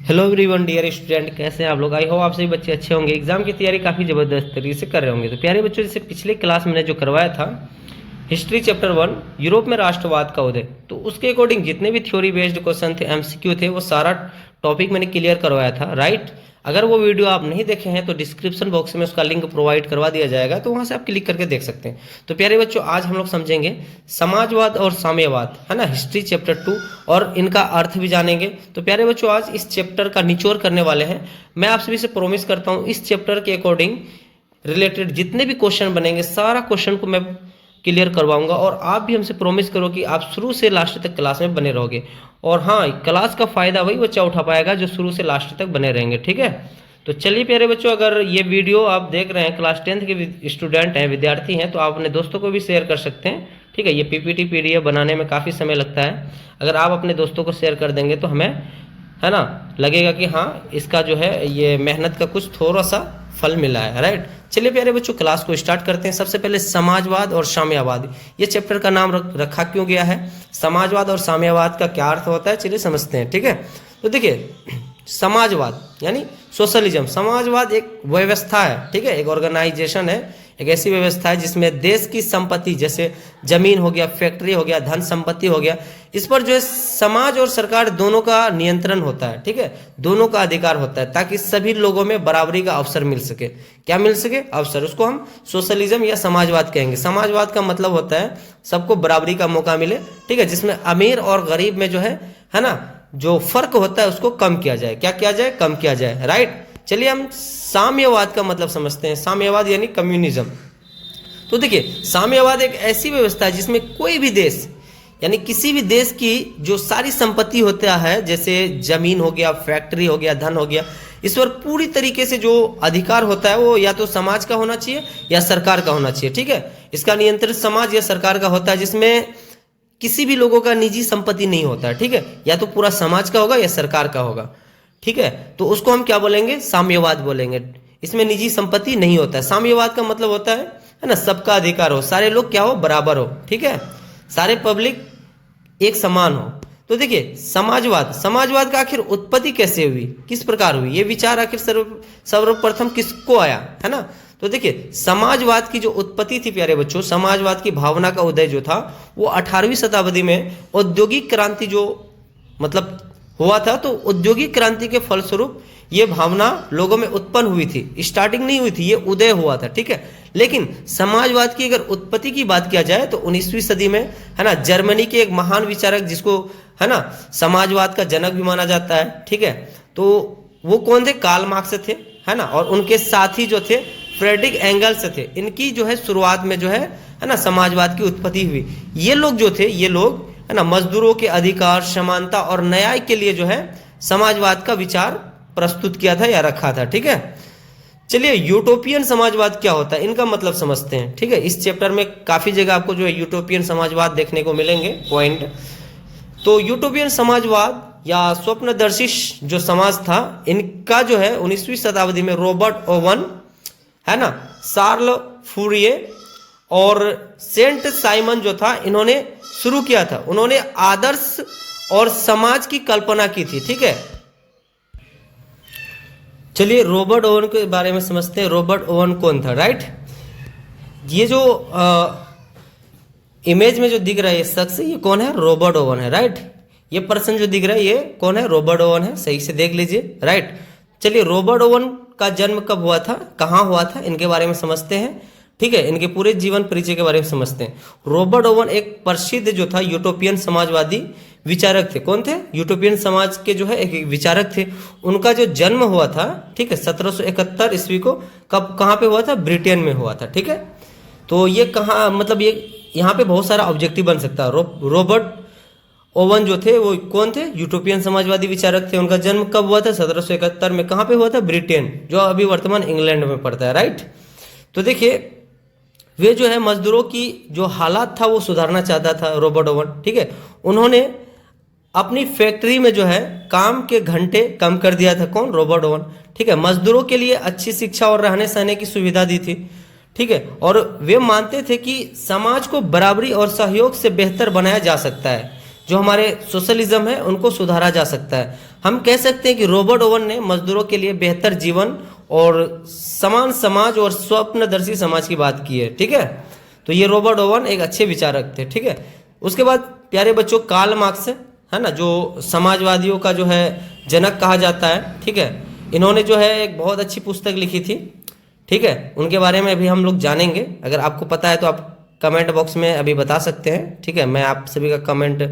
Hello everyone dear student, कैसे हैं आप लोग। आई होप आप सभी बच्चे अच्छे होंगे। एग्जाम की तैयारी काफ़ी ज़बरदस्त तरीके से कर रहे होंगे। तो प्यारे बच्चों, जैसे पिछले क्लास मैंने जो करवाया था हिस्ट्री चैप्टर 1 यूरोप में राष्ट्रवाद का उदय, तो उसके अकॉर्डिंग जितने भी थ्योरी बेस्ड क्वेश्चन थे, एमसीक्यू थे, वो सारा टॉपिक मैंने क्लियर करवाया था, राइट। अगर वो वीडियो आप नहीं देखे हैं तो डिस्क्रिप्शन बॉक्स में उसका लिंक प्रोवाइड करवा दिया जाएगा, तो वहाँ से आप क्लिक करके देख सकते हैं। तो प्यारे बच्चों, आज हम लोग समझेंगे समाजवाद और साम्यवाद, है ना, हिस्ट्री चैप्टर 2, और इनका अर्थ भी जानेंगे। तो प्यारे बच्चों, आज इस चैप्टर का निचोड़ करने वाले हैं। मैं आप सभी से प्रॉमिस करता हूँ इस चैप्टर के अकॉर्डिंग रिलेटेड जितने भी क्वेश्चन बनेंगे सारा क्वेश्चन को मैं क्लियर करवाऊंगा, और आप भी हमसे प्रॉमिस करो कि आप शुरू से लास्ट तक क्लास में बने रहोगे। और हाँ, क्लास का फायदा वही बच्चा उठा पाएगा जो शुरू से लास्ट तक बने रहेंगे, ठीक है। तो चलिए प्यारे बच्चों, अगर ये वीडियो आप देख रहे हैं, क्लास 10th के स्टूडेंट हैं, विद्यार्थी हैं, तो आप अपने दोस्तों को भी शेयर कर सकते हैं, ठीक है। ये पीपीटी पीडीएफ बनाने में काफ़ी समय लगता है। अगर आप अपने दोस्तों को शेयर कर देंगे तो हमें, है ना, लगेगा कि हाँ, इसका जो है ये मेहनत का कुछ थोड़ा सा फल मिला है, राइट। चलिए प्यारे बच्चों, क्लास को स्टार्ट करते हैं। सबसे पहले समाजवाद और साम्यवाद, ये चैप्टर का नाम रखा क्यों गया है, समाजवाद और साम्यवाद का क्या अर्थ होता है, चलिए समझते हैं, ठीक है। तो देखिए, समाजवाद यानी सोशलिज्म, समाजवाद एक व्यवस्था है, ठीक है, एक ऑर्गेनाइजेशन है, एक ऐसी व्यवस्था है जिसमें देश की संपत्ति, जैसे जमीन हो गया, फैक्ट्री हो गया, धन संपत्ति हो गया, इस पर जो है समाज और सरकार दोनों का नियंत्रण होता है, ठीक है, दोनों का अधिकार होता है, ताकि सभी लोगों में बराबरी का अवसर मिल सके। क्या मिल सके? अवसर। उसको हम सोशलिज्म या समाजवाद कहेंगे। समाजवाद का मतलब होता है सबको बराबरी का मौका मिले, ठीक है, जिसमें अमीर और गरीब में जो है ना, जो फर्क होता है उसको कम किया जाए। क्या किया जाए? कम किया जाए, राइट। चलिए हम साम्यवाद का मतलब समझते हैं। साम्यवाद यानी कम्युनिज्म। तो देखिए, साम्यवाद एक ऐसी व्यवस्था है जिसमें कोई भी देश यानी किसी भी देश की जो सारी संपत्ति होता है, जैसे जमीन हो गया, फैक्ट्री हो गया, धन हो गया, इस पर पूरी तरीके से जो अधिकार होता है वो या तो समाज का होना चाहिए या सरकार का होना चाहिए, ठीक है। इसका नियंत्रण समाज या सरकार का होता है, जिसमें किसी भी लोगों का निजी संपत्ति नहीं होता है, ठीक है, या तो पूरा समाज का होगा या सरकार का होगा, ठीक है। तो उसको हम क्या बोलेंगे? साम्यवाद बोलेंगे। इसमें निजी संपत्ति नहीं होता है। साम्यवाद का मतलब होता है ना, सबका अधिकार हो, सारे लोग क्या हो, बराबर हो, ठीक है, सारे पब्लिक एक समान हो। तो देखिए, समाजवाद का आखिर उत्पत्ति कैसे हुई, किस प्रकार हुई, ये विचार आखिर सर्वप्रथम किसको आया, है ना। तो देखिए, समाजवाद की जो उत्पत्ति थी प्यारे बच्चों, समाजवाद की भावना का उदय जो था वो 18वीं शताब्दी में औद्योगिक क्रांति जो मतलब हुआ था, तो औद्योगिक क्रांति के फलस्वरूप ये भावना लोगों में उत्पन्न हुई थी। स्टार्टिंग नहीं हुई थी, ये उदय हुआ था, ठीक है। लेकिन समाजवाद की अगर उत्पत्ति की बात किया जाए तो 19वीं सदी में, है ना, जर्मनी के एक महान विचारक, जिसको, है ना, समाजवाद का जनक भी माना जाता है, ठीक है, तो वो कौन थे? कार्ल मार्क्स थे, है ना, और उनके साथी जो थे फ्रेडरिक एंगल्स थे। इनकी जो है शुरुआत में जो है ना, समाजवाद की उत्पत्ति हुई। ये लोग जो थे, ये लोग, है ना, मजदूरों के अधिकार, समानता और न्याय के लिए जो है समाजवाद का विचार प्रस्तुत किया था या रखा था, ठीक है। चलिए, यूटोपियन समाजवाद क्या होता है, इनका मतलब समझते हैं, ठीक है। इस चैप्टर में काफी जगह आपको जो है यूटोपियन समाजवाद देखने को मिलेंगे पॉइंट। तो यूटोपियन समाजवाद या स्वप्नदर्शी जो समाज था, इनका जो है 19वीं शताब्दी में रॉबर्ट ओवन, है ना, शार्ल फूरिये और सेंट साइमन जो था, इन्होंने शुरू किया था। उन्होंने आदर्श और समाज की कल्पना की थी, ठीक है। चलिए, रॉबर्ट ओवन के बारे में समझते हैं। रॉबर्ट ओवन कौन था, राइट। ये जो इमेज में जो दिख रहा है ये शख्स, ये कौन है? रॉबर्ट ओवन है, राइट। ये पर्सन जो दिख रहा है ये कौन है? रॉबर्ट ओवन है, सही से देख लीजिए, राइट। चलिए, रॉबर्ट ओवन का जन्म कब हुआ था, कहाँ हुआ था, इनके बारे में समझते हैं, ठीक है। इनके पूरे जीवन परिचय के बारे में समझते हैं। रॉबर्ट ओवन एक प्रसिद्ध जो था यूटोपियन समाजवादी विचारक थे। कौन थे? यूटोपियन समाज के जो है एक विचारक थे। उनका जो जन्म हुआ था, ठीक है, 1771 ईस्वी को, कब, कहाँ पे हुआ था? ब्रिटेन में हुआ था, ठीक है। तो ये कहाँ, मतलब ये यहाँ पे बहुत सारा ऑब्जेक्टिव बन सकता है। रॉबर्ट ओवन जो थे वो कौन थे? यूटोपियन समाजवादी विचारक थे। उनका जन्म कब हुआ था? 1771 में। कहाँ पे हुआ था? ब्रिटेन, जो अभी वर्तमान इंग्लैंड में पड़ता है, राइट। तो देखिए, वे जो है मजदूरों की जो हालात था वो सुधारना चाहता था रॉबर्ट ओवन, ठीक है। उन्होंने अपनी फैक्ट्री में जो है काम के घंटे कम कर दिया था। कौन? रॉबर्ट ओवन, ठीक है। मजदूरों के लिए अच्छी शिक्षा और रहने सहने की सुविधा दी थी, ठीक है। और वे मानते थे कि समाज को बराबरी और सहयोग से बेहतर बनाया जा सकता है। जो हमारे सोशलिज्म है उनको सुधारा जा सकता है। हम कह सकते हैं कि रॉबर्ट ओवन ने मजदूरों के लिए बेहतर जीवन और समान समाज और स्वप्नदर्शी समाज की बात की है। ठीक है, तो ये रॉबर्ट ओवन एक अच्छे विचारक थे। ठीक है, उसके बाद प्यारे बच्चों कार्ल मार्क्स है ना, जो समाजवादियों का जो है जनक कहा जाता है। ठीक है, इन्होंने जो है एक बहुत अच्छी पुस्तक लिखी थी। ठीक है, उनके बारे में अभी हम लोग जानेंगे। अगर आपको पता है तो आप कमेंट बॉक्स में अभी बता सकते हैं। ठीक है, मैं आप सभी का कमेंट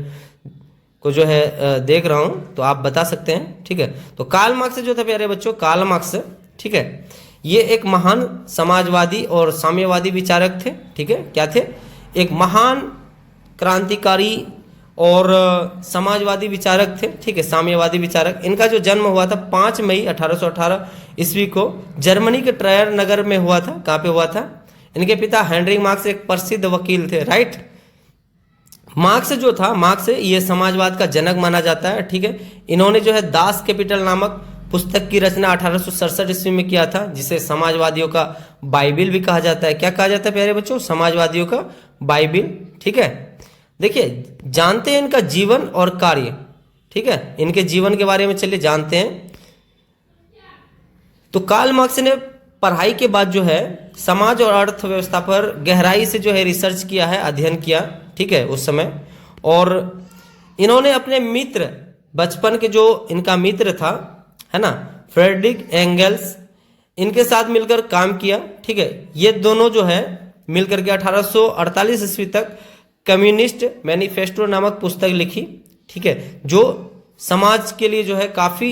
को जो है देख रहा हूँ, तो आप बता सकते हैं। ठीक है, तो कार्ल मार्क्स जो था प्यारे बच्चों, कार्ल मार्क्स, ठीक है, ये एक महान समाजवादी और साम्यवादी विचारक थे। ठीक है, क्या थे? एक महान क्रांतिकारी और समाजवादी विचारक थे। ठीक है, साम्यवादी विचारक। इनका जो जन्म हुआ था 5 मई 1818 ईस्वी को जर्मनी के ट्रायर नगर में हुआ था। कहाँ पे हुआ था? इनके पिता हेनरी मार्क्स एक प्रसिद्ध वकील थे। राइट, मार्क्स जो था, मार्क्स ये समाजवाद का जनक माना जाता है। ठीक है, इन्होंने जो है दास कैपिटल नामक पुस्तक की रचना 1867 ईस्वी में किया था, जिसे समाजवादियों का बाइबिल भी कहा जाता है। क्या कहा जाता है प्यारे बच्चों? समाजवादियों का बाइबिल। ठीक है, देखिए जानते हैं इनका जीवन और कार्य। ठीक है, इनके जीवन के बारे में चलिए जानते हैं। तो कार्ल मार्क्स ने पढ़ाई के बाद जो है समाज और अर्थव्यवस्था पर गहराई से जो है रिसर्च किया है, अध्ययन किया। ठीक है, उस समय। और इन्होंने अपने मित्र, बचपन के जो इनका मित्र था, है ना, फ्रेडरिक एंगल्स, इनके साथ मिलकर काम किया। ठीक है, ये दोनों जो है मिलकर के 1848 ईस्वी तक कम्युनिस्ट मैनिफेस्टो नामक पुस्तक लिखी। ठीक है, जो समाज के लिए जो है काफ़ी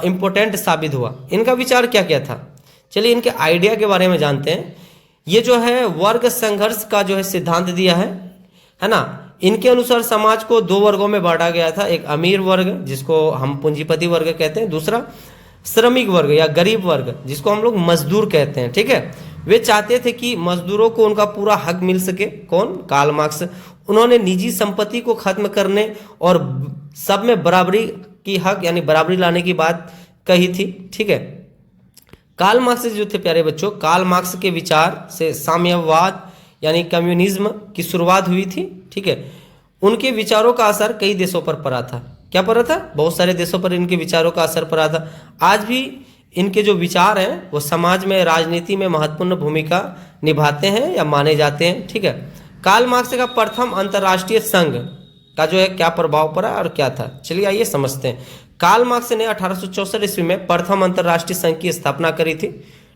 इम्पोर्टेंट साबित हुआ। इनका विचार क्या क्या था? चलिए इनके आइडिया के बारे में जानते हैं। ये जो है वर्ग संघर्ष का जो है सिद्धांत दिया है ना। इनके अनुसार समाज को 2 वर्गों में बांटा गया था। एक अमीर वर्ग, जिसको हम पूंजीपति वर्ग कहते हैं। दूसरा श्रमिक वर्ग या गरीब वर्ग, जिसको हम लोग मजदूर कहते हैं। ठीक है, वे चाहते थे कि मजदूरों को उनका पूरा हक मिल सके। कौन? Karl Marx. उन्होंने निजी संपत्ति को खत्म करने और सब में बराबरी की हक यानी बराबरी लाने की बात कही थी। ठीक है, कार्ल मार्क्स जो थे प्यारे बच्चों, कार्ल मार्क्स के विचार से साम्यवाद यानी कम्युनिज्म की शुरुआत हुई थी। ठीक है, उनके विचारों का असर कई देशों पर पड़ा था। क्या पड़ा था? बहुत सारे देशों पर इनके विचारों का असर पड़ा था। आज भी इनके जो विचार हैं वो समाज में, राजनीति में महत्वपूर्ण भूमिका निभाते हैं या माने जाते हैं। ठीक है, कार्ल मार्क्स का प्रथम अंतर्राष्ट्रीय संघ का जो है क्या प्रभाव पड़ा और क्या था, चलिए आइए समझते हैं। कार्ल मार्क्स ने 1864 ईस्वी में प्रथम अंतर्राष्ट्रीय संघ की स्थापना करी थी।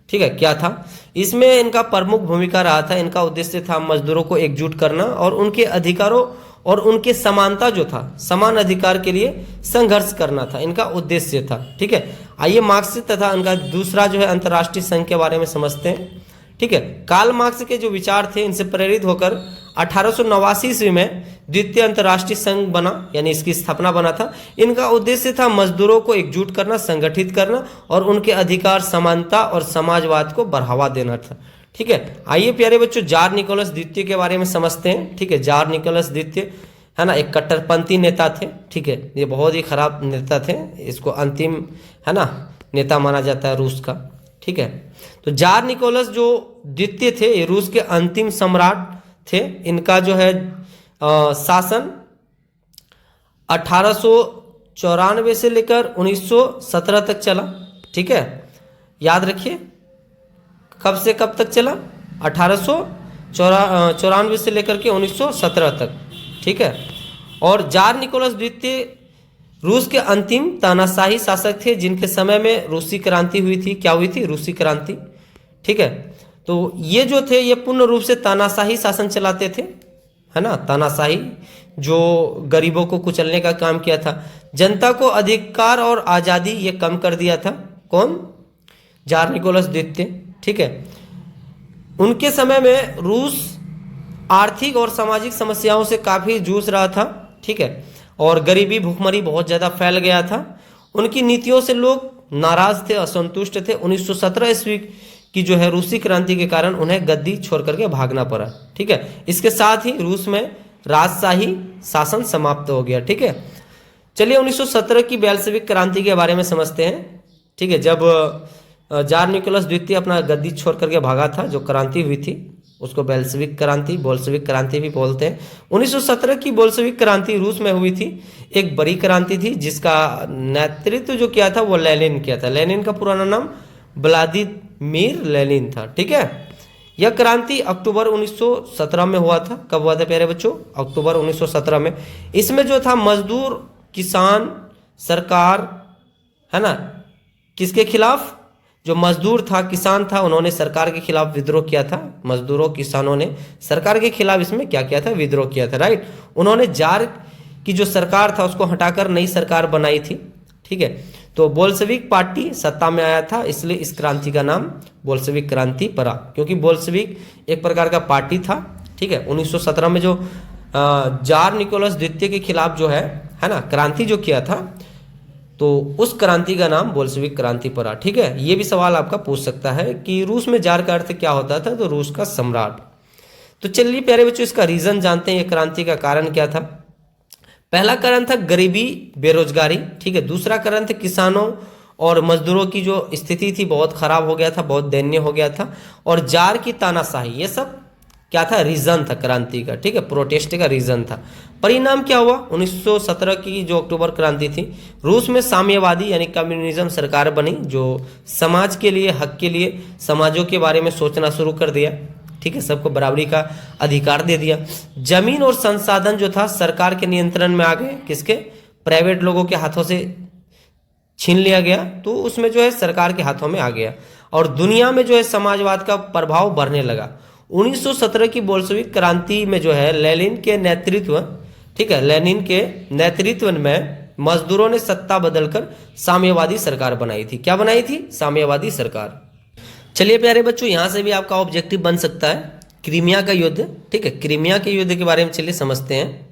ठीक है, क्या था? इसमें इनका प्रमुख भूमिका रहा था। इनका उद्देश्य था मजदूरों को एकजुट करना और उनके अधिकारों और उनके समानता जो था, समान अधिकार के लिए संघर्ष करना था, इनका उद्देश्य था। ठीक है, आइए मार्क्स तथा उनका दूसरा जो है अंतर्राष्ट्रीय संघ के बारे में समझते हैं। ठीक है, कार्ल मार्क्स के जो विचार थे, इनसे प्रेरित होकर 1889 ईस्वी में द्वितीय अंतर्राष्ट्रीय संघ बना, यानी इसकी स्थापना बना था। इनका उद्देश्य था मजदूरों को एकजुट करना, संगठित करना और उनके अधिकार, समानता और समाजवाद को बढ़ावा देना था। ठीक है, आइए प्यारे बच्चों जार निकोलस द्वितीय के बारे में समझते हैं। ठीक है, जार निकोलस द्वितीय है ना, एक कट्टरपंथी नेता थे। ठीक है, ये बहुत ही खराब नेता थे। इसको अंतिम है ना नेता माना जाता है रूस का। ठीक है, तो जार निकोलस जो द्वितीय थे, ये रूस के अंतिम सम्राट थे। इनका जो है शासन 1894 से लेकर 1917 तक चला। ठीक है, याद रखिए कब से कब तक चला? 1894 से लेकर के 1917 तक। ठीक है, और जार निकोलस द्वितीय रूस के अंतिम तानाशाही शासक थे, जिनके समय में रूसी क्रांति हुई थी। क्या हुई थी? रूसी क्रांति। ठीक है, तो ये जो थे ये पूर्ण रूप से तानाशाही शासन चलाते थे, है ना, तानाशाही, जो गरीबों को कुचलने का काम किया था। जनता को अधिकार और आज़ादी ये कम कर दिया था। कौन? जार निकोलस द्वितीय। ठीक है, उनके समय में रूस आर्थिक और सामाजिक समस्याओं से काफ़ी जूझ रहा था। ठीक है, और गरीबी, भूखमरी बहुत ज़्यादा फैल गया था। उनकी नीतियों से लोग नाराज थे, असंतुष्ट थे। 1917 ईस्वी की जो है रूसी क्रांति के कारण उन्हें गद्दी छोड़ करके भागना पड़ा। ठीक है, इसके साथ ही रूस में राजशाही शासन समाप्त हो गया। ठीक है, चलिए 1917 की बेल्शेविक क्रांति के बारे में समझते हैं। ठीक है, जब जार निकोलस द्वितीय अपना गद्दी छोड़ करके भागा था, जो क्रांति हुई थी। उसको बेल्शेविक क्रांति, बोल्शेविक क्रांति भी बोलते हैं। 1917 की बोल्शेविक क्रांति रूस में हुई थी, एक बड़ी क्रांति थी जिसका नेतृत्व जो किया था वो लेनिन किया था। लेनिन का पुराना नाम व्लादिमीर लेनिन था, ठीक है। यह क्रांति अक्टूबर 1917 में हुआ था। कब हुआ था प्यारे बच्चों? अक्टूबर 1917 में। इसमें जो था मजदूर, किसान, सरकार, है ना, किसके खिलाफ? जो मजदूर था, किसान था, उन्होंने सरकार के खिलाफ विद्रोह किया था। मजदूरों, किसानों ने सरकार के खिलाफ इसमें क्या किया था? विद्रोह किया था, राइट। उन्होंने जार की जो सरकार था उसको हटाकर नई सरकार बनाई थी, ठीक है। तो बोल्शेविक पार्टी सत्ता में आया था, इसलिए इस क्रांति का नाम बोल्शेविक क्रांति पड़ा, क्योंकि बोल्शेविक एक प्रकार का पार्टी था, ठीक है। 1917 में जो जार निकोलस द्वितीय के खिलाफ जो है ना, क्रांति जो किया था, तो उस क्रांति का नाम बोल्शेविक क्रांति पड़ा, ठीक है। ये भी सवाल आपका पूछ सकता है कि रूस में जार का अर्थ क्या होता था? तो रूस का सम्राट। तो चलिए प्यारे बच्चों, इसका रीजन जानते हैं, ये क्रांति का कारण क्या था। पहला कारण था गरीबी, बेरोजगारी, ठीक है। दूसरा कारण था किसानों और मजदूरों की जो स्थिति थी बहुत खराब हो गया था, बहुत दयनीय हो गया था। और जार की तानाशाही, ये सब क्या था? रीजन था क्रांति का, ठीक है, प्रोटेस्ट का रीजन था। परिणाम क्या हुआ? 1917 की जो अक्टूबर क्रांति थी, रूस में साम्यवादी यानी कम्युनिज्म सरकार बनी, जो समाज के लिए, हक के लिए, समाजों के बारे में सोचना शुरू कर दिया, ठीक है, सबको बराबरी का अधिकार दे दिया। जमीन और संसाधन जो था सरकार के नियंत्रण में आ गए, किसके? प्राइवेट लोगों के हाथों से छीन लिया गया, तो उसमें जो है सरकार के हाथों में आ गया। और दुनिया में जो है समाजवाद का प्रभाव बढ़ने लगा। 1917 की बोल्शेविक क्रांति में जो है लेनिन के नेतृत्व, ठीक है, लेनिन के नेतृत्व में मजदूरों ने सत्ता बदलकर साम्यवादी सरकार बनाई थी। क्या बनाई थी? साम्यवादी सरकार। चलिए प्यारे बच्चों, यहां से भी आपका ऑब्जेक्टिव बन सकता है क्रीमिया का युद्ध, ठीक है। क्रीमिया के युद्ध के बारे में चलिए समझते हैं।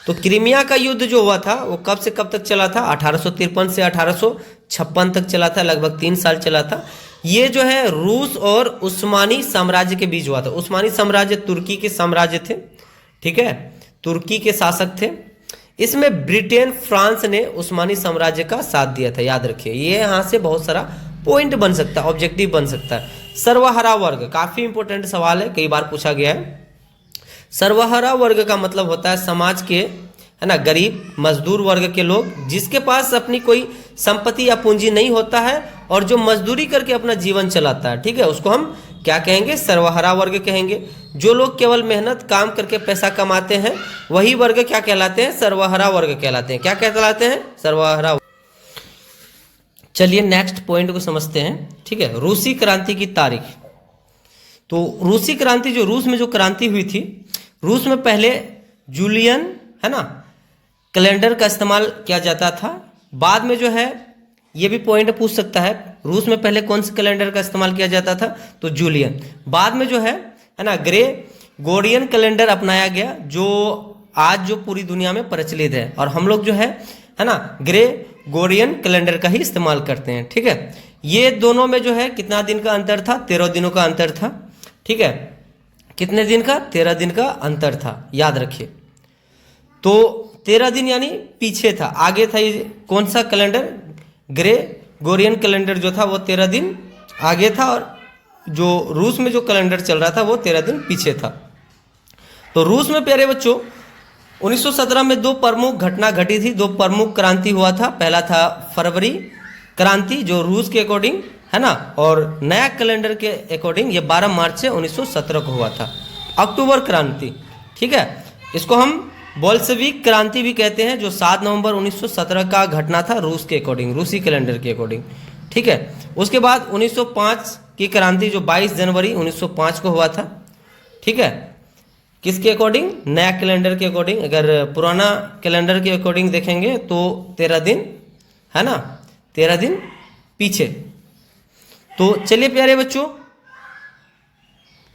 तो क्रीमिया का युद्ध जो हुआ था वो कब से कब तक चला था? 1853 से 1856 तक चला था, लगभग 3 साल चला था। ये जो है रूस और उस्मानी साम्राज्य के बीच हुआ था। उस्मानी साम्राज्य तुर्की के साम्राज्य थे, ठीक है, तुर्की के शासक थे। इसमें ब्रिटेन, फ्रांस ने उस्मानी साम्राज्य का साथ दिया था, याद रखिए। ये यहाँ से बहुत सारा पॉइंट बन सकता है, ऑब्जेक्टिव बन सकता है। सर्वहारा वर्ग काफी इंपॉर्टेंट सवाल है, कई बार पूछा गया है। सर्वहारा वर्ग का मतलब होता है समाज के, है ना, गरीब मजदूर वर्ग के लोग जिसके पास अपनी कोई संपत्ति या पूंजी नहीं होता है और जो मजदूरी करके अपना जीवन चलाता है, ठीक है, उसको हम क्या कहेंगे? सर्वहारा वर्ग कहेंगे। जो लोग केवल मेहनत काम करके पैसा कमाते हैं वही वर्ग क्या कहलाते हैं? सर्वहारा वर्ग कहलाते हैं। क्या कहलाते हैं? सर्वहारा। चलिए नेक्स्ट पॉइंट को समझते हैं, ठीक है। रूसी क्रांति की तारीख। तो रूसी क्रांति, जो रूस में जो क्रांति हुई थी, रूस में पहले जूलियन, है ना, कैलेंडर का इस्तेमाल किया जाता था। बाद में जो है, ये भी पॉइंट पूछ सकता है, रूस में पहले कौन से कैलेंडर का इस्तेमाल किया जाता था? तो जूलियन। बाद में जो है ना, ग्रेगोरियन कैलेंडर अपनाया गया, जो आज जो पूरी दुनिया में प्रचलित है। और हम लोग जो है ना, ग्रेगोरियन कैलेंडर का ही इस्तेमाल करते हैं, ठीक है। ये दोनों में जो है कितना दिन का अंतर था? 13 दिनों का अंतर था, ठीक है। कितने दिन का? 13 दिन का अंतर था, याद रखिए। तो 13 दिन यानी पीछे था, आगे था ये कौन सा कैलेंडर? ग्रेगोरियन कैलेंडर जो था वो 13 दिन आगे था, और जो रूस में जो कैलेंडर चल रहा था वो 13 दिन पीछे था। तो रूस में प्यारे बच्चों 1917 में 2 प्रमुख घटना घटी थी, 2 प्रमुख क्रांति हुआ था। पहला था फरवरी क्रांति, जो रूस के अकॉर्डिंग, है ना, और नया कैलेंडर के अकॉर्डिंग ये 12 मार्च से 1917 को हुआ था। अक्टूबर क्रांति, ठीक है, इसको हम बोल्शेविक क्रांति भी कहते हैं, जो 7 नवंबर 1917 का घटना था रूस के अकॉर्डिंग, रूसी कैलेंडर के अकॉर्डिंग, ठीक है। उसके बाद 1905 की क्रांति, जो 22 जनवरी 1905 को हुआ था, ठीक है, किसके अकॉर्डिंग? नया कैलेंडर के अकॉर्डिंग। अगर पुराना कैलेंडर के अकॉर्डिंग देखेंगे तो 13 दिन, है ना, 13 दिन पीछे। तो चलिए प्यारे बच्चों,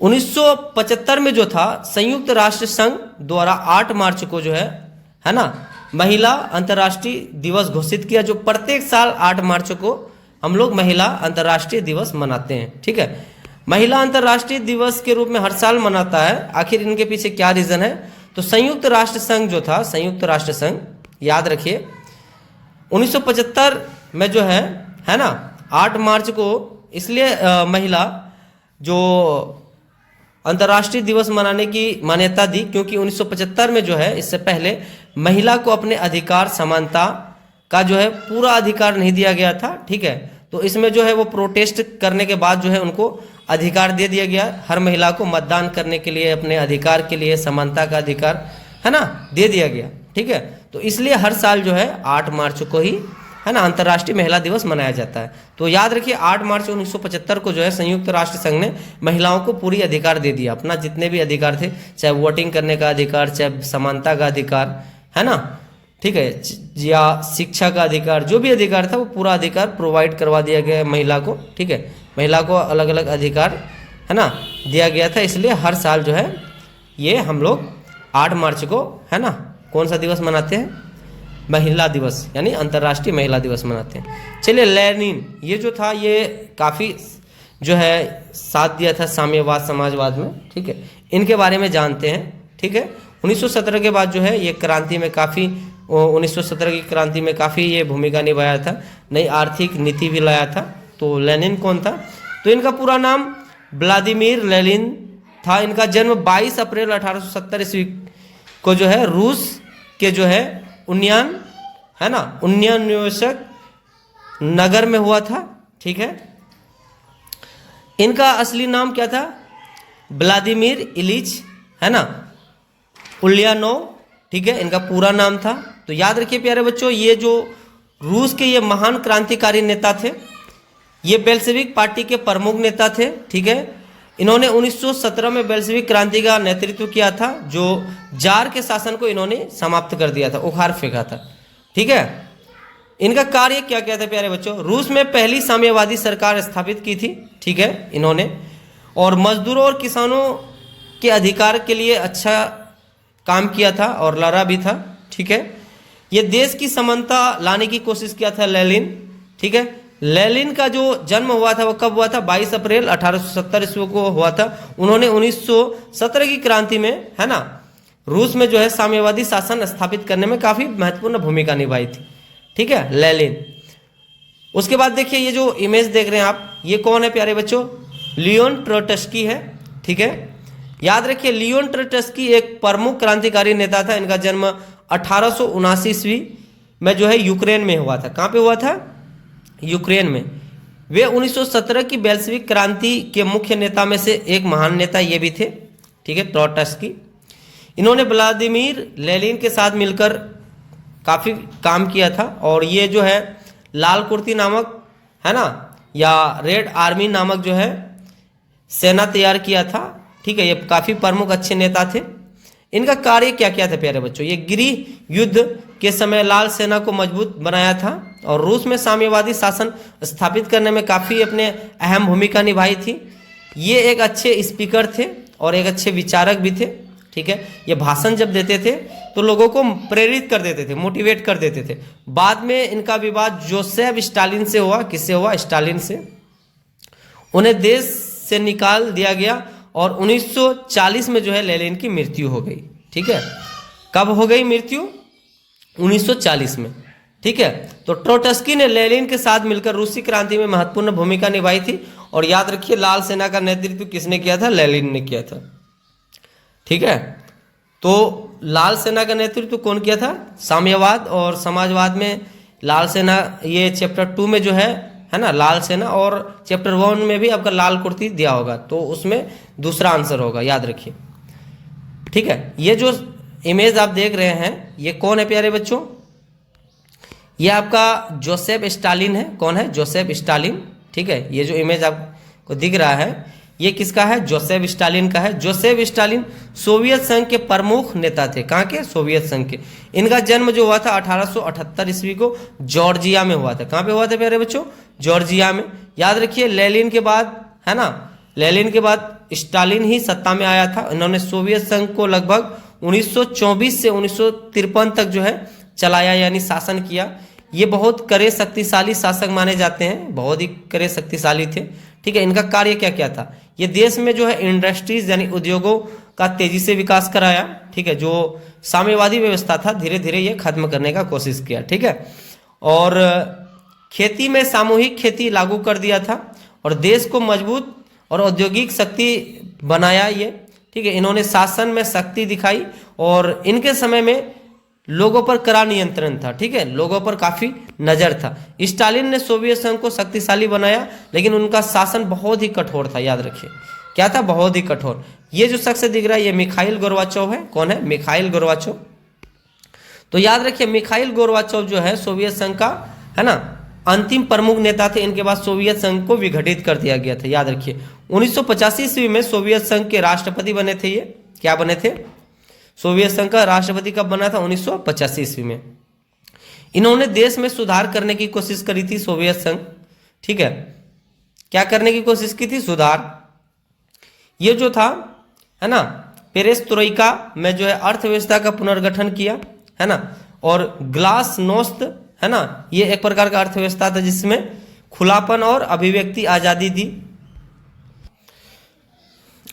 1975 में जो था, संयुक्त राष्ट्र संघ द्वारा 8 मार्च को जो है ना, महिला अंतर्राष्ट्रीय दिवस घोषित किया, जो प्रत्येक साल 8 मार्च को हम लोग महिला अंतर्राष्ट्रीय दिवस मनाते हैं, ठीक है। महिला अंतर्राष्ट्रीय दिवस के रूप में हर साल मनाता है। आखिर इनके पीछे क्या रीजन है? तो संयुक्त राष्ट्र संघ जो था, संयुक्त राष्ट्र संघ, याद रखिए, 1975 में जो है ना, 8 मार्च को इसलिए महिला जो अंतर्राष्ट्रीय दिवस मनाने की मान्यता दी, क्योंकि 1975 में जो है, इससे पहले महिला को अपने अधिकार समानता का जो है पूरा अधिकार नहीं दिया गया था। ठीक है, तो इसमें जो है वो प्रोटेस्ट करने के बाद जो है उनको अधिकार दे दिया गया, हर महिला को मतदान करने के लिए, अपने अधिकार के लिए, समानता का अधिकार है ना, दे दिया गया। ठीक है, तो इसलिए हर साल जो है 8 मार्च को ही है ना अंतर्राष्ट्रीय महिला दिवस मनाया जाता है। तो याद रखिए 8 मार्च 1975 को जो है संयुक्त राष्ट्र संघ ने महिलाओं को पूरी अधिकार दे दिया, अपना जितने भी अधिकार थे, चाहे वोटिंग करने का अधिकार, चाहे समानता का अधिकार, है ना, ठीक है, या शिक्षा का अधिकार, जो भी अधिकार था वो पूरा अधिकार प्रोवाइड करवा दिया गया महिला को। ठीक है, महिला को अलग अलग अधिकार है ना दिया गया था, इसलिए हर साल जो है ये हम लोग 8 मार्च को है ना कौन सा दिवस मनाते हैं, महिला दिवस यानी अंतर्राष्ट्रीय महिला दिवस मनाते हैं। चलिए लेनिन ये जो था ये काफ़ी जो है साथ दिया था साम्यवाद समाजवाद में। ठीक है, इनके बारे में जानते हैं। ठीक है, 1917 के बाद जो है ये क्रांति में काफ़ी 1917 की क्रांति में काफ़ी ये भूमिका निभाया था, नई आर्थिक नीति भी लाया था। तो लेनिन कौन था, तो इनका पूरा नाम व्लादिमीर लेनिन था। इनका जन्म 22 अप्रैल 1870 ईस्वी को जो है रूस के जो है उन्यान है ना उन्यानोशक नगर में हुआ था। ठीक है, इनका असली नाम क्या था, व्लादिमीर इलिच है ना उलियानोव। ठीक है, इनका पूरा नाम था। तो याद रखिए प्यारे बच्चों, ये जो रूस के ये महान क्रांतिकारी नेता थे, ये बेल्शेविक पार्टी के प्रमुख नेता थे। ठीक है, इन्होंने 1917 में बेल्शेविक क्रांति का नेतृत्व किया था, जो जार के शासन को इन्होंने समाप्त कर दिया था, उखाड़ फेंका था। ठीक है, इनका कार्य क्या क्या था प्यारे बच्चों, रूस में पहली साम्यवादी सरकार स्थापित की थी। ठीक है, इन्होंने और मजदूरों और किसानों के अधिकार के लिए अच्छा काम किया था और लड़ा भी था। ठीक है, ये देश की समानता लाने की कोशिश किया था लेनिन। ठीक है, लेनिन का जो जन्म हुआ था वो कब हुआ था, 22 अप्रैल 1870 ईस्वी को हुआ था। उन्होंने 1917 की क्रांति में है ना रूस में जो है साम्यवादी शासन स्थापित करने में काफ़ी महत्वपूर्ण भूमिका निभाई थी। ठीक है, लेनिन। उसके बाद देखिए ये जो इमेज देख रहे हैं आप, ये कौन है प्यारे बच्चों, लियोन ट्रोट्स्की है। ठीक है, याद रखिए लियोन ट्रोट्स्की एक प्रमुख क्रांतिकारी नेता था। इनका जन्म 1879 ईस्वी में जो है यूक्रेन में हुआ था। कहाँ पे हुआ था, यूक्रेन में। वे 1917 की बेल्शेविक क्रांति के मुख्य नेता में से एक महान नेता ये भी थे। ठीक है, ट्रोट्स्की। इन्होंने व्लादिमीर लेनिन के साथ मिलकर काफ़ी काम किया था और ये जो है लाल कुर्ती नामक है ना या रेड आर्मी नामक जो है सेना तैयार किया था। ठीक है, ये काफ़ी प्रमुख अच्छे नेता थे। इनका कार्य क्या क्या था प्यारे बच्चों, ये गृह युद्ध के समय लाल सेना को मजबूत बनाया था और रूस में साम्यवादी शासन स्थापित करने में काफ़ी अपने अहम भूमिका निभाई थी। ये एक अच्छे स्पीकर थे और एक अच्छे विचारक भी थे। ठीक है, ये भाषण जब देते थे तो लोगों को प्रेरित कर देते थे, मोटिवेट कर देते थे। बाद में इनका विवाद जोसेफ स्टालिन से हुआ। किससे हुआ, स्टालिन से। उन्हें देश से निकाल दिया गया और 1940 में जो है लेनिन की मृत्यु हो गई। ठीक है, कब हो गई मृत्यु, 1940 में। ठीक है, तो ट्रोट्स्की ने लेनिन के साथ मिलकर रूसी क्रांति में महत्वपूर्ण भूमिका निभाई थी और याद रखिए लाल सेना का नेतृत्व किसने किया था, लेनिन ने किया था। ठीक है, तो लाल सेना का नेतृत्व कौन किया था, साम्यवाद और समाजवाद में लाल सेना, ये चैप्टर 2 में जो है ना लाल सेना, और चैप्टर 1 में भी आपका लाल कुर्ती दिया होगा, तो उसमें दूसरा आंसर होगा, याद रखिए। ठीक है, ये जो इमेज आप देख रहे हैं ये कौन है प्यारे बच्चों, ये आपका जोसेफ स्टालिन है। कौन है, जोसेफ स्टालिन। ठीक है, ये जो इमेज आपको दिख रहा है ये किसका है, जोसेफ स्टालिन का है। जोसेफ स्टालिन सोवियत संघ के प्रमुख नेता थे। कहाँ के, सोवियत संघ के। इनका जन्म जो हुआ था 1878 ईस्वी को जॉर्जिया में हुआ था। कहाँ पे हुआ था प्यारे बच्चों, जॉर्जिया में। याद रखिए लेनिन के बाद है ना, लेनिन के बाद स्टालिन ही सत्ता में आया था। इन्होंने सोवियत संघ को लगभग 1924 से 1953 तक जो है चलाया यानी शासन किया। ये बहुत कड़े शक्तिशाली शासक माने जाते हैं, बहुत ही कड़े शक्तिशाली थे। ठीक है, इनका कार्य क्या क्या था, ये देश में जो है इंडस्ट्रीज यानी उद्योगों का तेजी से विकास कराया। ठीक है, जो साम्यवादी व्यवस्था था धीरे धीरे ये खत्म करने का कोशिश किया। ठीक है, और खेती में सामूहिक खेती लागू कर दिया था और देश को मजबूत और औद्योगिक शक्ति बनाया ये, ठीक है। इन्होंने शासन में शक्ति दिखाई और इनके समय में लोगों पर कड़ा नियंत्रण था, ठीक है, लोगों पर काफी नजर था। स्टालिन ने सोवियत संघ को शक्तिशाली बनाया, लेकिन उनका शासन बहुत ही कठोर था, याद रखिए। क्या था? बहुत ही कठोर। ये जो शख्स दिख रहा है ये मिखाइल गोर्बाचोव है। कौन है? Mikhail Gorbachev. तो याद रखिए मिखाइल गोर्बाचोव जो है सोवियत संघ का, है ना, अंतिम प्रमुख नेता थे। इनके बाद सोवियत संघ को विघटित कर दिया गया था, याद रखिए। 1985 ईस्वी में सोवियत संघ के राष्ट्रपति बने थे ये। क्या बने थे? सोवियत संघ का राष्ट्रपति कब बना था? 1985 ईस्वी में। इन्होंने देश में सुधार करने की कोशिश करी थी, सोवियत संघ, ठीक है। क्या करने की कोशिश की थी? सुधार। ये जो था, है ना, पेरेस्ट्रोइका में जो है अर्थव्यवस्था का पुनर्गठन किया, है ना। और ग्लासनोस्त, है ना, ये एक प्रकार का अर्थव्यवस्था था जिसमें खुलापन और अभिव्यक्ति आजादी दी।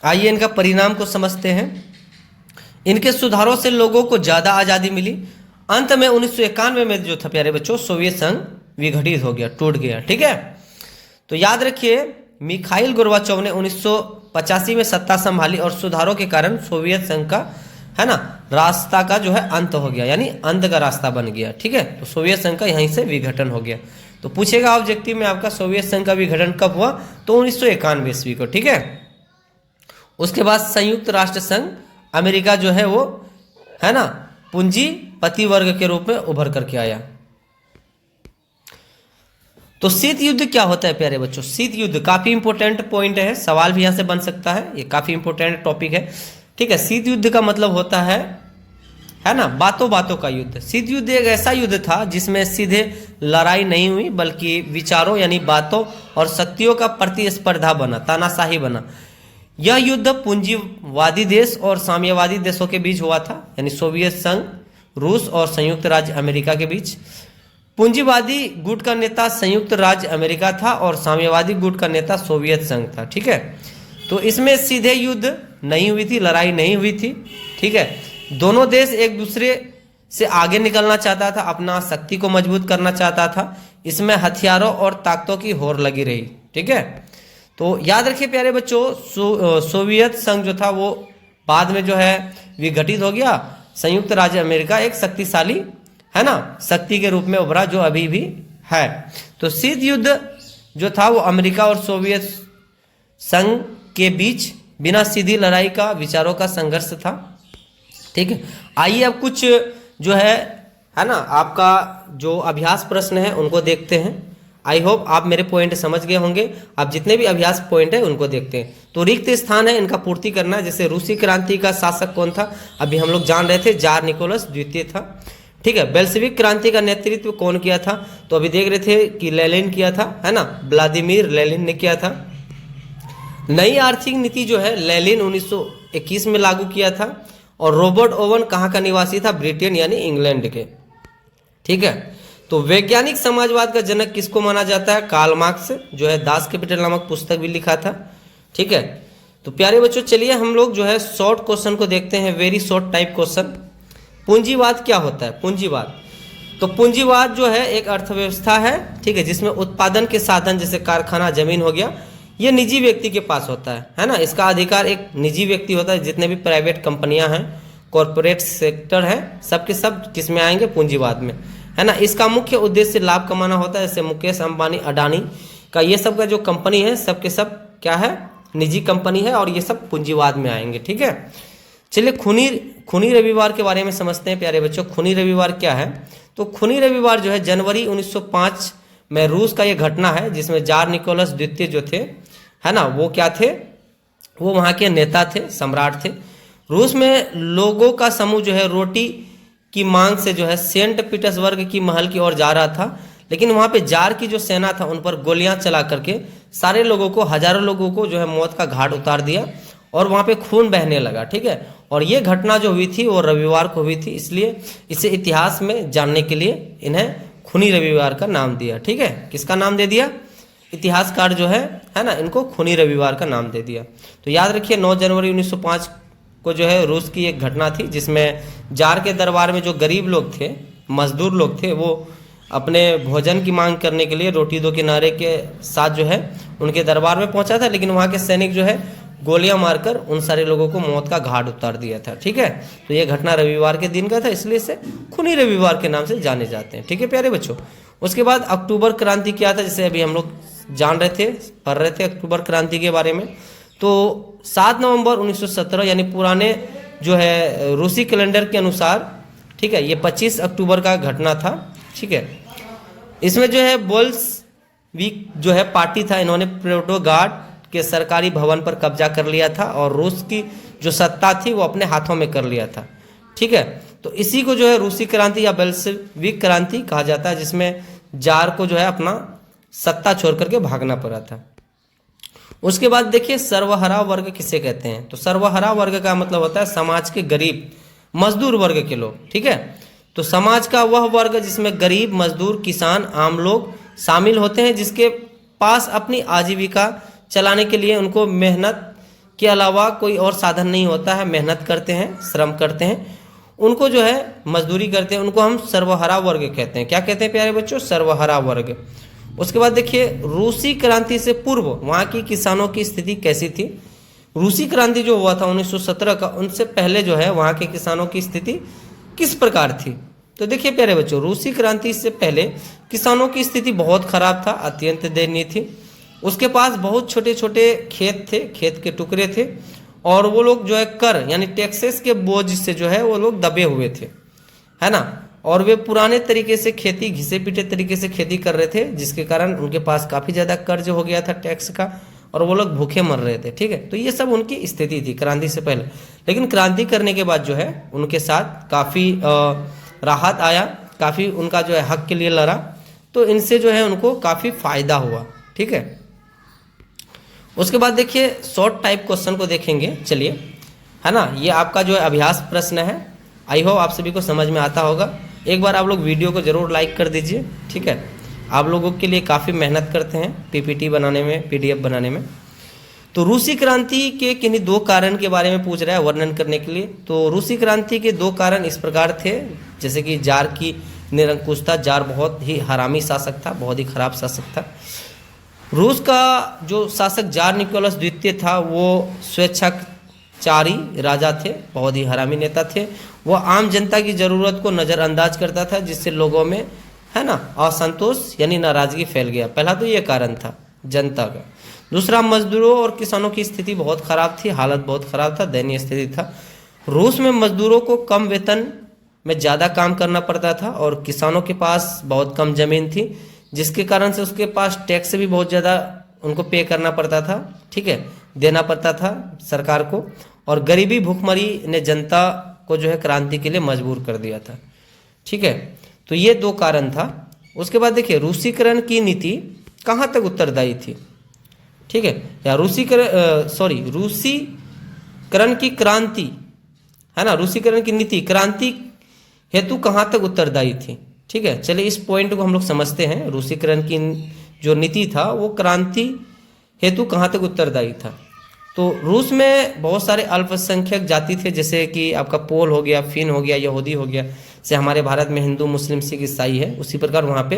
आइए इनका परिणाम को समझते हैं। इनके सुधारों से लोगों को ज्यादा आजादी मिली। अंत में 1991 में जो था प्यारे बच्चों, सोवियत संघ विघटित हो गया, टूट गया, ठीक है। तो याद रखिए मिखाइल गोर्बाचोव ने 1985 में सत्ता संभाली और सुधारों के कारण सोवियत संघ का, है ना, रास्ता का जो है अंत हो गया, यानी अंत का रास्ता बन गया, ठीक है। तो सोवियत संघ का यहीं से विघटन हो गया। तो पूछेगा ऑब्जेक्टिव में आपका सोवियत संघ का विघटन कब हुआ? तो 1991 ईस्वी को, ठीक है। उसके बाद संयुक्त राष्ट्र संघ अमेरिका जो है वो, है ना, पूंजीपति वर्ग के रूप में उभर करके आया। तो शीत युद्ध क्या होता है प्यारे बच्चों? शीत युद्ध काफी इंपॉर्टेंट पॉइंट है, सवाल भी यहां से बन सकता है, ये काफी इंपॉर्टेंट टॉपिक है, ठीक है। शीत युद्ध का मतलब होता है ना, बातों बातों का युद्ध। शीत युद्ध एक ऐसा युद्ध था जिसमें सीधे लड़ाई नहीं हुई, बल्कि विचारों यानी बातों और शक्तियों का प्रतिस्पर्धा बना, तानाशाही बना। यह युद्ध पूंजीवादी देश और साम्यवादी देशों के बीच हुआ था, यानी सोवियत संघ, रूस और संयुक्त राज्य अमेरिका के बीच। पूंजीवादी गुट का नेता संयुक्त राज्य अमेरिका था और साम्यवादी गुट का नेता सोवियत संघ था, ठीक है। तो इसमें सीधे युद्ध नहीं हुई थी, लड़ाई नहीं हुई थी, ठीक है। दोनों देश एक दूसरे से आगे निकलना चाहता था, अपना शक्ति को मजबूत करना चाहता था। इसमें हथियारों और ताकतों की होड़ लगी रही, ठीक है। तो याद रखिए प्यारे बच्चों, सोवियत संघ जो था वो बाद में जो है विघटित हो गया। संयुक्त राज्य अमेरिका एक शक्तिशाली, है ना, शक्ति के रूप में उभरा, जो अभी भी है। तो शीत युद्ध जो था वो अमेरिका और सोवियत संघ के बीच बिना सीधी लड़ाई का विचारों का संघर्ष था, ठीक है। आइए अब कुछ जो है ना, आपका जो अभ्यास प्रश्न है उनको देखते हैं। आई होप आप मेरे पॉइंट समझ गए होंगे। आप जितने भी अभ्यास पॉइंट है उनको देखते हैं। तो रिक्त स्थान है, इनका पूर्ति करना है। जैसे रूसी क्रांति का शासक कौन था? अभी हम लोग जान रहे थे, जार निकोलस द्वितीय था, ठीक है। बेल्शेविक क्रांति का नेतृत्व कौन किया था? तो अभी देख रहे थे कि लेनिन किया था, है ना, व्लादिमीर लेनिन ने किया था। नई आर्थिक नीति जो है लेनिन 1921 में लागू किया था। और रॉबर्ट ओवन कहाँ का निवासी था? ब्रिटेन यानी इंग्लैंड के, ठीक है। तो वैज्ञानिक समाजवाद का जनक किसको माना जाता है? कार्ल मार्क्स, जो है दास कैपिटल नामक पुस्तक भी लिखा था, ठीक है। तो प्यारे बच्चों चलिए हम लोग जो है शॉर्ट क्वेश्चन को देखते हैं, वेरी शॉर्ट टाइप क्वेश्चन। पूंजीवाद क्या होता है? पूंजीवाद, तो पूंजीवाद जो है एक अर्थव्यवस्था है, ठीक है, जिसमें उत्पादन के साधन जैसे कारखाना, जमीन हो गया, ये निजी व्यक्ति के पास होता है ना। इसका अधिकार एक निजी व्यक्ति होता है। जितने भी प्राइवेट कंपनियां हैं, कॉरपोरेट सेक्टर है, सबके सब किसमें आएंगे? पूंजीवाद में, है ना। इसका मुख्य उद्देश्य लाभ कमाना होता है। जैसे मुकेश अंबानी, अडानी का ये सब का जो कंपनी है, सबके सब क्या है? निजी कंपनी है, और ये सब पूंजीवाद में आएंगे, ठीक है। चलिए खूनी रविवार के बारे में समझते हैं प्यारे बच्चों। खूनी रविवार क्या है? तो खूनी रविवार जो है जनवरी 1905 में रूस का ये घटना है, जिसमें जार निकोलस द्वितीय जो थे, है ना, वो क्या थे? वो वहाँ के नेता थे, सम्राट थे। रूस में लोगों का समूह जो है रोटी की मांग से जो है सेंट पीटर्सबर्ग की महल की ओर जा रहा था, लेकिन वहाँ पे जार की जो सेना था उन पर गोलियां चला करके सारे लोगों को, हजारों लोगों को जो है मौत का घाट उतार दिया, और वहाँ पे खून बहने लगा, ठीक है। और ये घटना जो हुई थी वो रविवार को हुई थी, इसलिए इसे इतिहास में जानने के लिए इन्हें खूनी रविवार का नाम दिया, ठीक है। किसका नाम दे दिया? इतिहासकार जो है ना, इनको खूनी रविवार का नाम दे दिया। तो याद रखिए 9 जनवरी 1905 को जो है रूस की एक घटना थी, जिसमें जार के दरबार में जो गरीब लोग थे, मजदूर लोग थे, वो अपने भोजन की मांग करने के लिए रोटी दो किनारे के साथ जो है उनके दरबार में पहुंचा था, लेकिन वहाँ के सैनिक जो है गोलियां मारकर उन सारे लोगों को मौत का घाट उतार दिया था। ठीक है, तो ये घटना रविवार के दिन का था, इसलिए इसे खूनी रविवार के नाम से जाने जाते हैं। ठीक है प्यारे बच्चों। उसके बाद अक्टूबर क्रांति क्या था, जैसे अभी हम लोग जान रहे थे, पढ़ रहे थे अक्टूबर क्रांति के बारे में। तो 7 नवंबर 1917 यानी पुराने जो है रूसी कैलेंडर के अनुसार, ठीक है, ये 25 अक्टूबर का घटना था। ठीक है, इसमें जो है बोल्शेविक जो है पार्टी था, इन्होंने पेट्रोग्राड के सरकारी भवन पर कब्जा कर लिया था और रूस की जो सत्ता थी वो अपने हाथों में कर लिया था। ठीक है, तो इसी को जो है रूसी क्रांति या बोल्शेविक क्रांति कहा जाता है, जिसमें जार को जो है अपना सत्ता छोड़ करके भागना पड़ा था। उसके बाद देखिए सर्वहारा वर्ग किसे कहते हैं, तो सर्वहारा वर्ग का मतलब होता है समाज के गरीब मजदूर वर्ग के लोग। ठीक है, तो समाज का वह वर्ग जिसमें गरीब मजदूर किसान आम लोग शामिल होते हैं, जिसके पास अपनी आजीविका चलाने के लिए उनको मेहनत के अलावा कोई और साधन नहीं होता है, मेहनत करते हैं, श्रम करते हैं, उनको जो है मजदूरी करते हैं, उनको हम सर्वहारा वर्ग कहते हैं। क्या कहते हैं प्यारे बच्चों, सर्वहारा वर्ग। उसके बाद देखिए रूसी क्रांति से पूर्व वहाँ की किसानों की स्थिति कैसी थी। रूसी क्रांति जो हुआ था 1917 का, उनसे पहले जो है वहाँ के किसानों की स्थिति किस प्रकार थी। तो देखिए प्यारे बच्चों, रूसी क्रांति से पहले किसानों की स्थिति बहुत खराब था, अत्यंत दयनीय थी। उसके पास बहुत छोटे छोटे खेत थे, खेत के टुकड़े थे, और वो लोग जो है कर यानी टैक्सेस के बोझ से जो है वो लोग दबे हुए थे, है ना। और वे पुराने तरीके से खेती, घिसे पीटे तरीके से खेती कर रहे थे, जिसके कारण उनके पास काफ़ी ज़्यादा कर्ज हो गया था टैक्स का, और वो लोग भूखे मर रहे थे। ठीक है, तो ये सब उनकी स्थिति थी क्रांति से पहले। लेकिन क्रांति करने के बाद जो है उनके साथ काफ़ी राहत आया, काफ़ी उनका जो है हक के लिए लड़ा, तो इनसे जो है उनको काफ़ी फायदा हुआ। ठीक है, उसके बाद देखिए शॉर्ट टाइप क्वेश्चन को देखेंगे, चलिए, है ना। ये आपका जो है अभ्यास प्रश्न है, आई होप आप सभी को समझ में आता होगा। एक बार आप लोग वीडियो को जरूर लाइक कर दीजिए। ठीक है, आप लोगों के लिए काफ़ी मेहनत करते हैं पीपीटी बनाने में, पीडीएफ बनाने में। तो रूसी क्रांति के किन्हीं 2 कारण के बारे में पूछ रहा है वर्णन करने के लिए। तो रूसी क्रांति के 2 कारण इस प्रकार थे, जैसे कि जार की निरंकुशता, जार बहुत ही हरामी शासक था, बहुत ही खराब शासक था। रूस का जो शासक जार निकोलस द्वितीय था, वो स्वेच्छाचारी राजा थे, बहुत ही हरामी नेता थे। वह आम जनता की ज़रूरत को नज़रअंदाज करता था, जिससे लोगों में, है ना, असंतोष यानी नाराज़गी फैल गया। पहला तो ये कारण था जनता का। दूसरा, मजदूरों और किसानों की स्थिति बहुत ख़राब थी, हालत बहुत ख़राब था, दयनीय स्थिति था। रूस में मजदूरों को कम वेतन में ज़्यादा काम करना पड़ता था, और किसानों के पास बहुत कम ज़मीन थी, जिसके कारण से उसके पास टैक्स भी बहुत ज़्यादा उनको पे करना पड़ता था। ठीक है, देना पड़ता था सरकार को, और गरीबी भूखमरी ने जनता को जो है क्रांति के लिए मजबूर कर दिया था। ठीक है, तो ये 2 कारण था। उसके बाद देखिए रूसीकरण की नीति कहाँ तक उत्तरदायी थी। ठीक है, या रूसीकरण की क्रांति, है ना, रूसीकरण की नीति क्रांति हेतु कहाँ तक उत्तरदायी थी। ठीक है, चलिए इस पॉइंट को हम लोग समझते हैं। रूसीकरण की जो नीति था वो क्रांति हेतु कहाँ तक उत्तरदायी था। तो रूस में बहुत सारे अल्पसंख्यक जाति थे, जैसे कि आपका पोल हो गया, फिन हो गया, यहूदी हो गया। जैसे हमारे भारत में हिंदू, मुस्लिम, सिख, ईसाई है, उसी प्रकार वहाँ पे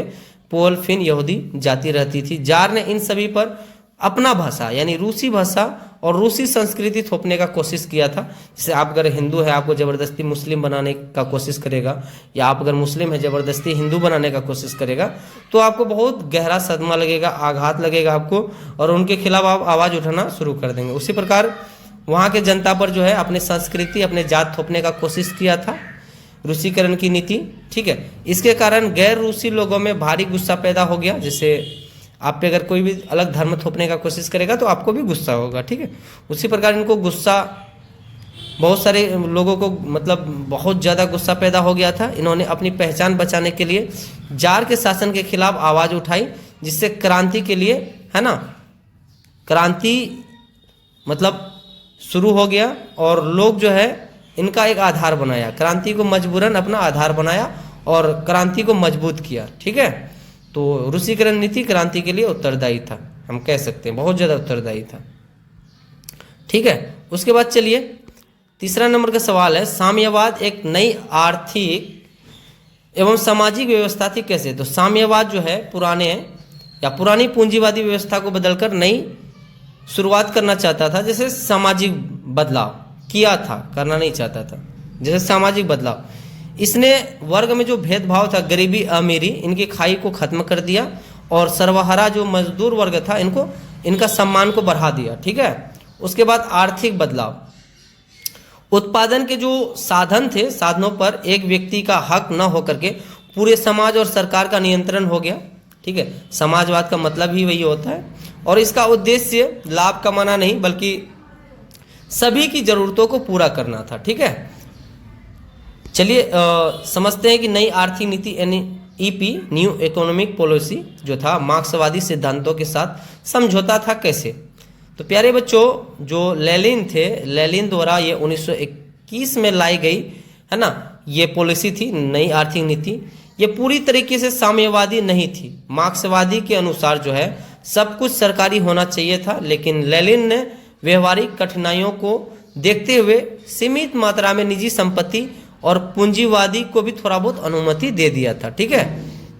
पोल, फिन, यहूदी जाति रहती थी। जार ने इन सभी पर अपना भाषा यानी रूसी भाषा और रूसी संस्कृति थोपने का कोशिश किया था। जैसे आप अगर हिंदू है, आपको ज़बरदस्ती मुस्लिम बनाने का कोशिश करेगा, या आप अगर मुस्लिम है ज़बरदस्ती हिंदू बनाने का कोशिश करेगा, तो आपको बहुत गहरा सदमा लगेगा, आघात लगेगा आपको, और उनके खिलाफ आप आवाज़ उठाना शुरू कर देंगे। उसी प्रकार वहाँ के जनता पर जो है अपनी संस्कृति, अपने जात थोपने का कोशिश किया था रूसीकरण की नीति। ठीक है, इसके कारण गैर रूसी लोगों में भारी गुस्सा पैदा हो गया। जैसे आप पे अगर कोई भी अलग धर्म थोपने का कोशिश करेगा तो आपको भी गुस्सा होगा। ठीक है, उसी प्रकार इनको गुस्सा, बहुत सारे लोगों को मतलब बहुत ज़्यादा गुस्सा पैदा हो गया था। इन्होंने अपनी पहचान बचाने के लिए जार के शासन के खिलाफ आवाज़ उठाई, जिससे क्रांति के लिए, है ना, क्रांति मतलब शुरू हो गया, और लोग जो है इनका एक आधार बनाया, क्रांति को मजबूरन अपना आधार बनाया और क्रांति को मजबूत किया। ठीक है, तो रूसीकरण नीति क्रांति के लिए उत्तरदायी था, हम कह सकते हैं बहुत ज़्यादा उत्तरदायी था। ठीक है, उसके बाद चलिए तीसरा नंबर का सवाल है, साम्यवाद एक नई आर्थिक एवं सामाजिक व्यवस्था थी कैसे। तो साम्यवाद जो है पुरानी पूंजीवादी व्यवस्था को बदलकर नई शुरुआत करना चाहता था, जैसे सामाजिक बदलाव किया था, करना नहीं चाहता था, जैसे सामाजिक बदलाव। इसने वर्ग में जो भेदभाव था, गरीबी अमीरी, इनकी खाई को खत्म कर दिया और सर्वहारा जो मजदूर वर्ग था इनका सम्मान को बढ़ा दिया। ठीक है। उसके बाद आर्थिक बदलाव, उत्पादन के जो साधन थे, साधनों पर एक व्यक्ति का हक न होकर के पूरे समाज और सरकार का नियंत्रण हो गया। ठीक है। समाजवाद का मतलब ही वही होता है और इसका उद्देश्य लाभ कमाना नहीं बल्कि सभी की जरूरतों को पूरा करना था। ठीक है। चलिए समझते हैं कि नई आर्थिक नीति यानी ईपी, न्यू इकोनॉमिक पॉलिसी जो था, मार्क्सवादी सिद्धांतों के साथ समझौता था कैसे। तो प्यारे बच्चों, जो लेनिन थे, लेनिन द्वारा ये 1921 में लाई गई है ना, ये पॉलिसी थी, नई आर्थिक नीति। ये पूरी तरीके से साम्यवादी नहीं थी। मार्क्सवादी के अनुसार जो है सब कुछ सरकारी होना चाहिए था, लेकिन लेनिन ने व्यवहारिक कठिनाइयों को देखते हुए सीमित मात्रा में निजी संपत्ति और पूंजीवादी को भी थोड़ा बहुत अनुमति दे दिया था। ठीक है।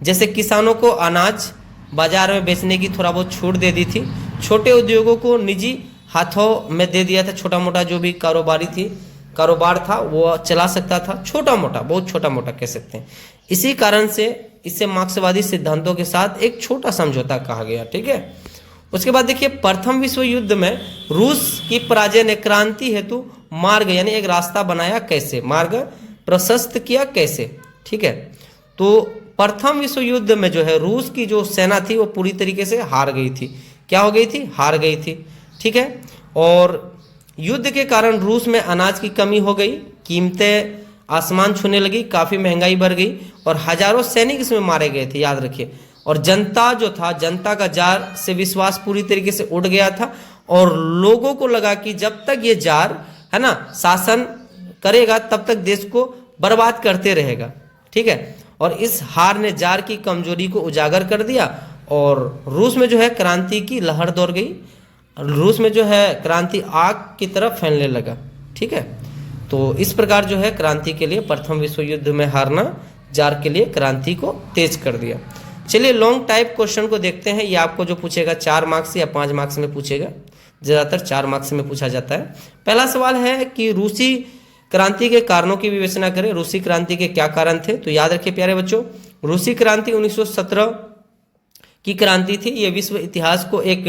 जैसे किसानों को अनाज बाजार में बेचने की थोड़ा बहुत छूट दे दी थी, छोटे उद्योगों को निजी हाथों में दे दिया था, छोटा मोटा जो भी कारोबार था वो चला सकता था, छोटा मोटा, बहुत छोटा मोटा कह सकते हैं। इसी कारण से इसे मार्क्सवादी सिद्धांतों के साथ एक छोटा समझौता कहा गया। ठीक है। उसके बाद देखिए, प्रथम विश्व युद्ध में रूस की पराजय ने क्रांति हेतु मार्ग यानी एक रास्ता बनाया कैसे, मार्ग प्रशस्त किया कैसे। ठीक है। तो प्रथम विश्व युद्ध में जो है रूस की जो सेना थी वो पूरी तरीके से हार गई थी। क्या हो गई थी? हार गई थी। ठीक है। और युद्ध के कारण रूस में अनाज की कमी हो गई, कीमतें आसमान छूने लगी, काफ़ी महंगाई बढ़ गई और हजारों सैनिक इसमें मारे गए थे, याद रखिए। और जनता जो था, जनता का जार से विश्वास पूरी तरीके से उड़ गया था और लोगों को लगा कि जब तक ये जार है ना शासन करेगा तब तक देश को बर्बाद करते रहेगा। ठीक है। और इस हार ने जार की कमजोरी को उजागर कर दिया और रूस में जो है क्रांति की लहर दौड़ गई। रूस में जो है क्रांति आग की तरफ फैलने लगा। ठीक है। तो इस प्रकार जो है क्रांति के लिए प्रथम विश्व युद्ध में हारना जार के लिए क्रांति को तेज कर दिया। चलिए लॉन्ग टाइप क्वेश्चन को देखते हैं। ये आपको जो पूछेगा 4 मार्क्स या 5 मार्क्स में पूछेगा, ज़्यादातर 4 मार्क्स में पूछा जाता है। पहला सवाल है कि रूसी क्रांति के कारणों की विवेचना करें। रूसी क्रांति के क्या कारण थे? तो याद रखिए प्यारे बच्चों, रूसी क्रांति 1917 की क्रांति थी। ये विश्व इतिहास को एक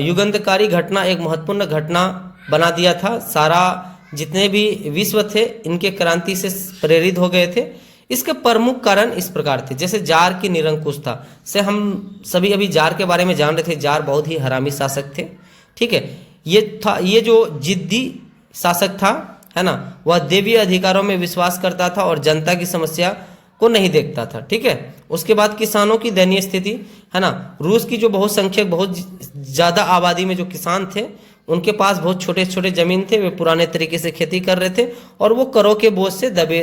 युगांतकारी घटना, एक महत्वपूर्ण घटना बना दिया था। सारा जितने भी विश्व थे इनके क्रांति से प्रेरित हो गए थे। इसके प्रमुख कारण इस प्रकार थे, जैसे जार की निरंकुशता से हम सभी अभी जार के बारे में जान रहे थे। जार बहुत ही हरामी शासक थे। ठीक है। ये जो जिद्दी शासक था है ना, वह देवी अधिकारों में विश्वास करता था और जनता की समस्या को नहीं देखता था। ठीक है। उसके बाद किसानों की दयनीय स्थिति है ना, रूस की जो बहुसंख्यक, बहुत ज़्यादा आबादी में जो किसान थे उनके पास बहुत छोटे छोटे जमीन थे, वे पुराने तरीके से खेती कर रहे थे और वो करों के बोझ से दबे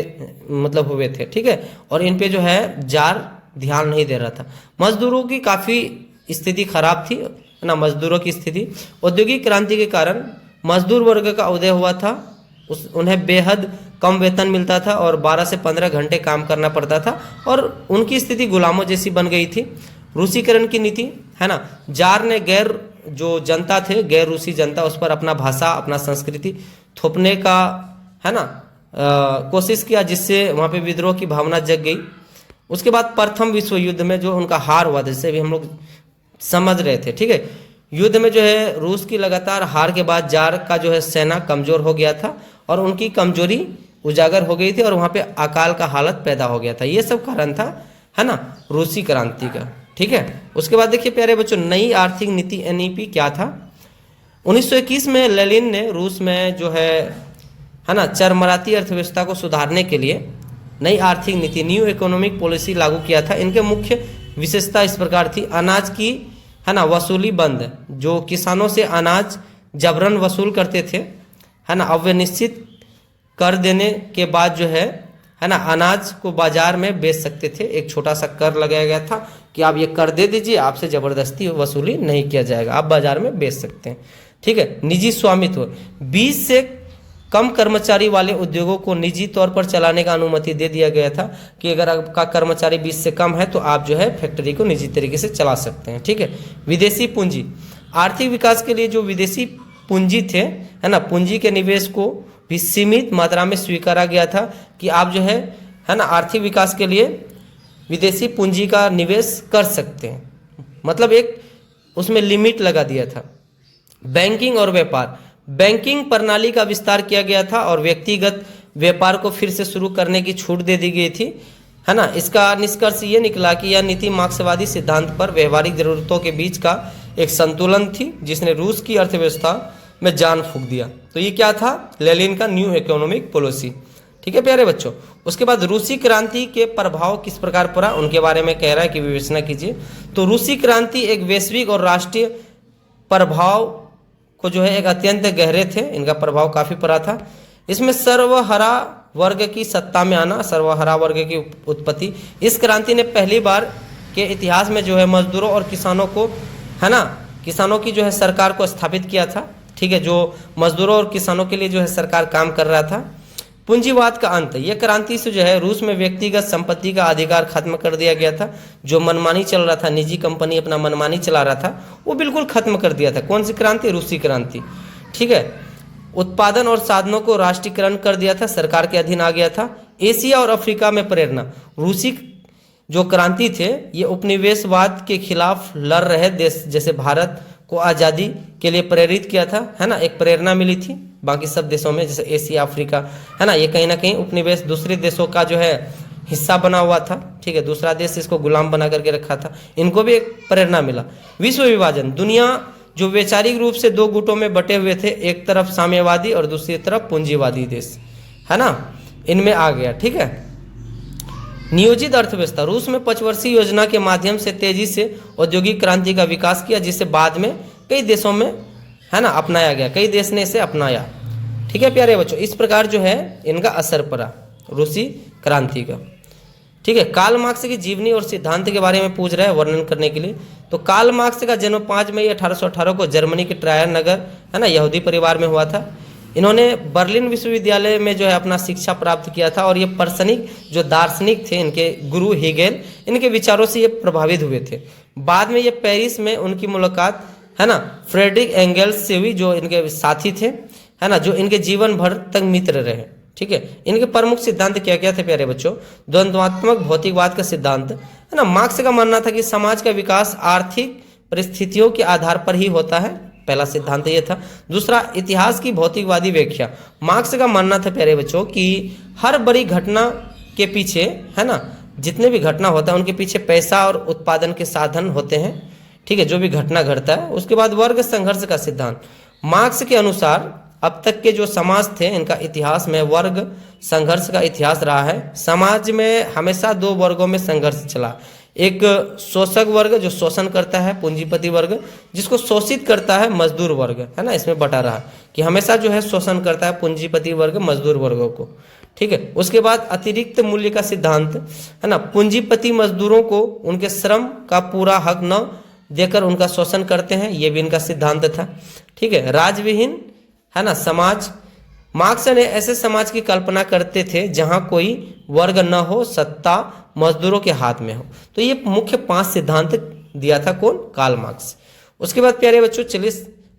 हुए थे। ठीक है। और इन पे जो है जार ध्यान नहीं दे रहा था। मजदूरों की काफ़ी स्थिति खराब थी ना, मजदूरों की स्थिति। औद्योगिक क्रांति के कारण मजदूर वर्ग का उदय हुआ था। उन्हें बेहद कम वेतन मिलता था और 12 से 15 घंटे काम करना पड़ता था और उनकी स्थिति गुलामों जैसी बन गई थी। रूसीकरण की नीति है ना, जार ने गैर जो जनता थे, गैर रूसी जनता, उस पर अपना भाषा, अपना संस्कृति थोपने का है ना कोशिश किया, जिससे वहाँ पे विद्रोह की भावना जग गई। उसके बाद प्रथम विश्व युद्ध में जो उनका हार हुआ था, जिससे भी हम लोग समझ रहे थे। ठीक है। युद्ध में जो है रूस की लगातार हार के बाद जार का जो है सेना कमजोर हो गया था और उनकी कमजोरी उजागर हो गई थी और वहाँ पे अकाल का हालत पैदा हो गया था। ये सब कारण था है ना रूसी क्रांति का। ठीक है। उसके बाद देखिए प्यारे बच्चों, नई आर्थिक नीति एनईपी क्या था? 1921 में लेनिन ने रूस में जो है ना चरमराती अर्थव्यवस्था को सुधारने के लिए नई आर्थिक नीति, न्यू इकोनॉमिक पॉलिसी लागू किया था। इनके मुख्य विशेषता इस प्रकार थी: अनाज की है ना वसूली बंद, जो किसानों से अनाज जबरन वसूल करते थे है ना, अब वे निश्चित कर देने के बाद जो है ना अनाज को बाजार में बेच सकते थे। एक छोटा सा कर लगाया गया था कि आप ये कर दे दीजिए, आपसे ज़बरदस्ती वसूली नहीं किया जाएगा, आप बाजार में बेच सकते हैं। ठीक है। निजी स्वामित्व, 20 से कम कर्मचारी वाले उद्योगों को निजी तौर पर चलाने का अनुमति दे दिया गया था कि अगर आपका कर्मचारी 20 से कम है तो आप जो है फैक्ट्री को निजी तरीके से चला सकते हैं। ठीक है। विदेशी पूंजी, आर्थिक विकास के लिए जो विदेशी पूंजी थे, है ना, पूंजी के निवेश को भी सीमित मात्रा में स्वीकारा गया था कि आप जो है ना, आर्थिक विकास के लिए विदेशी पूंजी का निवेश कर सकते हैं, मतलब एक उसमें लिमिट लगा दिया था। बैंकिंग और व्यापार, बैंकिंग प्रणाली का विस्तार किया गया था और व्यक्तिगत व्यापार को फिर से शुरू करने की छूट दे दी गई थी, है ना। इसका निष्कर्ष ये निकला कि यह नीति मार्क्सवादी सिद्धांत पर व्यवहारिक जरूरतों के बीच का एक संतुलन थी जिसने रूस की अर्थव्यवस्था में जान फूंक दिया। तो ये क्या था, लेनिन का न्यू इकोनॉमिक पॉलिसी। ठीक है प्यारे बच्चों, उसके बाद रूसी क्रांति के प्रभाव किस प्रकार पड़ा उनके बारे में कह रहा है कि विवेचना कीजिए। तो रूसी क्रांति एक वैश्विक और राष्ट्रीय प्रभाव को जो है एक अत्यंत गहरे थे, इनका प्रभाव काफी पड़ा था। इसमें सर्वहरा वर्ग की सत्ता में आना, सर्वहरा वर्ग की उत्पत्ति, इस क्रांति ने पहली बार के इतिहास में जो है मजदूरों और किसानों को, है ना, किसानों की जो है सरकार को स्थापित किया था। ठीक है, जो मजदूरों और किसानों के लिए जो है सरकार काम कर रहा था। पूंजीवाद का अंत, यह क्रांति से जो है रूस में व्यक्तिगत संपत्ति का अधिकार खत्म कर दिया गया था। जो मनमानी चल रहा था, निजी कंपनी अपना मनमानी चला रहा था, वो बिल्कुल खत्म कर दिया था। कौन सी क्रांति, रूसी क्रांति। ठीक है, उत्पादन और साधनों को राष्ट्रीयकरण कर दिया था, सरकार के अधीन आ गया था। एशिया और अफ्रीका में प्रेरणा, रूसी जो क्रांति थे ये उपनिवेशवाद के खिलाफ लड़ रहे देश जैसे भारत को आज़ादी के लिए प्रेरित किया था, है ना, एक प्रेरणा मिली थी। बाकी सब देशों में जैसे एशिया अफ्रीका, है ना, ये कहीं ना कहीं उपनिवेश दूसरे देशों का जो है हिस्सा बना हुआ था। ठीक है, दूसरा देश इसको गुलाम बना करके रखा था, इनको भी एक प्रेरणा मिला। विश्व विभाजन, दुनिया जो वैचारिक रूप से दो गुटों में बटे हुए थे, एक तरफ साम्यवादी और दूसरी तरफ पूंजीवादी देश, है ना, इनमें आ गया। ठीक है, नियोजित अर्थव्यवस्था, रूस में 5 वर्षीय योजना के माध्यम से तेजी से औद्योगिक क्रांति का विकास किया जिसे बाद में कई देशों में, है ना, अपनाया गया, कई देश ने इसे अपनाया। ठीक है प्यारे बच्चों, इस प्रकार जो है इनका असर पड़ा रूसी क्रांति का। ठीक है, कार्ल मार्क्स की जीवनी और सिद्धांत के बारे में पूछ रहे हैं वर्णन करने के लिए। तो कार्ल मार्क्स का जन्म 5 मई 1818 को जर्मनी के ट्रायर नगर, है ना, यहूदी परिवार में हुआ था। इन्होंने बर्लिन विश्वविद्यालय में जो है अपना शिक्षा प्राप्त किया था और ये पर्सनिक जो दार्शनिक थे, इनके गुरु हेगेल, इनके विचारों से ये प्रभावित हुए थे। बाद में ये पेरिस में उनकी मुलाकात, है ना, फ्रेडरिक एंगल्स से हुई, जो इनके साथी थे, है ना, जो इनके जीवन भर तक मित्र रहे। ठीक है, इनके प्रमुख सिद्धांत क्या क्या थे प्यारे बच्चों, द्वंद्वात्मक भौतिकवाद का सिद्धांत, है ना। मार्क्स का मानना था कि समाज का विकास आर्थिक परिस्थितियों के आधार पर ही होता है, पहला सिद्धांत ये था। दूसरा, इतिहास की भौतिकवादी व्याख्या, मार्क्स का मानना था प्यारे बच्चों कि हर बड़ी घटना के पीछे, है ना, जितने भी घटना होता है उनके पीछे पैसा और उत्पादन के साधन होते हैं। ठीक है, जो भी घटना घटता है। उसके बाद वर्ग संघर्ष का सिद्धांत, मार्क्स के अनुसार अब तक के जो समाज थे इनका इतिहास में वर्ग संघर्ष का इतिहास रहा है। समाज में हमेशा 2 वर्गों में संघर्ष चला, एक शोषक वर्ग जो शोषण करता है, पूंजीपति वर्ग जिसको शोषित करता है, मजदूर वर्ग, है ना, इसमें बटा रहा कि हमेशा जो है शोषण करता है पूंजीपति वर्ग मजदूर वर्गों को। ठीक है, उसके बाद अतिरिक्त मूल्य का सिद्धांत, है ना, पूंजीपति मजदूरों को उनके श्रम का पूरा हक न देकर उनका शोषण करते हैं, ये भी इनका सिद्धांत था। ठीक है, राजविहीन, है ना, समाज, मार्क्स ने ऐसे समाज की कल्पना करते थे जहां कोई वर्ग न हो, सत्ता मजदूरों के हाथ में हो। तो ये मुख्य 5 सिद्धांत दिया था कौन, कार्ल मार्क्स। उसके बाद प्यारे बच्चों चलिए,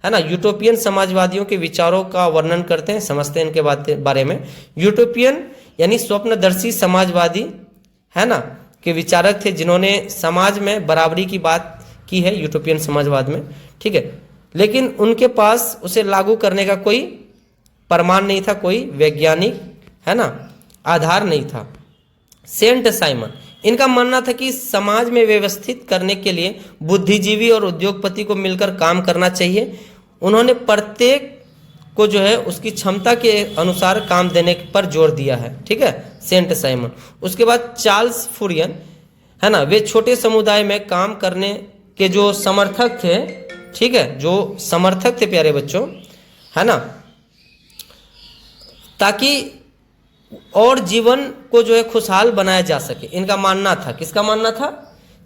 है ना, यूटोपियन समाजवादियों के विचारों का वर्णन करते हैं, समझते हैं इनके बारे में। यूटोपियन यानी स्वप्नदर्शी समाजवादी, है ना, के विचारक थे जिन्होंने समाज में बराबरी की बात की है यूटोपियन समाजवाद में। ठीक है, लेकिन उनके पास उसे लागू करने का कोई प्रमाण नहीं था, कोई वैज्ञानिक, है ना, आधार नहीं था। सेंट साइमन, इनका मानना था कि समाज में व्यवस्थित करने के लिए बुद्धिजीवी और उद्योगपति को मिलकर काम करना चाहिए। उन्होंने प्रत्येक को जो है उसकी क्षमता के अनुसार काम देने पर जोर दिया है। ठीक है, सेंट साइमन। उसके बाद चार्ल्स फूरियन, है ना, वे छोटे समुदाय में काम करने के जो समर्थक थे। ठीक है, जो समर्थक थे प्यारे बच्चों, है ना, ताकि और जीवन को जो है खुशहाल बनाया जा सके, इनका मानना था। किसका मानना था,